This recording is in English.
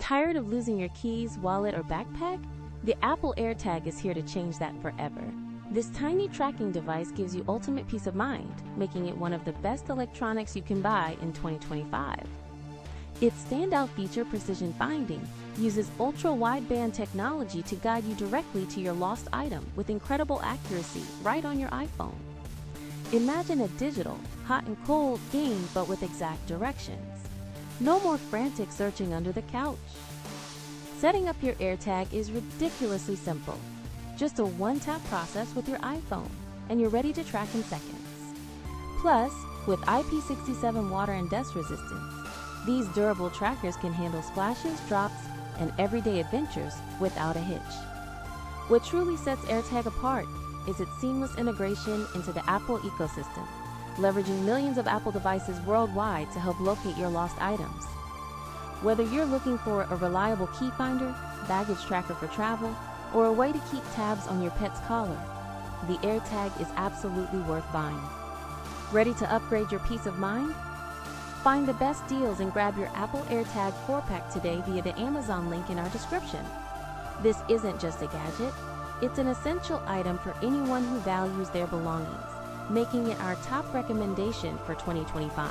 Tired of losing your keys, wallet, or backpack? The Apple AirTag is here to change that forever. This tiny tracking device gives you ultimate peace of mind, making it one of the best electronics you can buy in 2025. Its standout feature, precision finding, uses Ultra Wideband technology to guide you directly to your lost item with incredible accuracy right on your iPhone. Imagine a digital, hot and cold game, but with exact directions. No more frantic searching under the couch. Setting up your AirTag is ridiculously simple. Just a one-tap process with your iPhone, and you're ready to track in seconds. Plus, with IP67 water and dust resistance, these durable trackers can handle splashes, drops, and everyday adventures without a hitch. What truly sets AirTag apart is its seamless integration into the Apple ecosystem, leveraging millions of Apple devices worldwide to help locate your lost items. Whether you're looking for a reliable key finder, baggage tracker for travel, or a way to keep tabs on your pet's collar, the AirTag is absolutely worth buying. Ready to upgrade your peace of mind? Find the best deals and grab your Apple AirTag 4-pack today via the Amazon link in our description. This isn't just a gadget, it's an essential item for anyone who values their belongings, making it our top recommendation for 2025.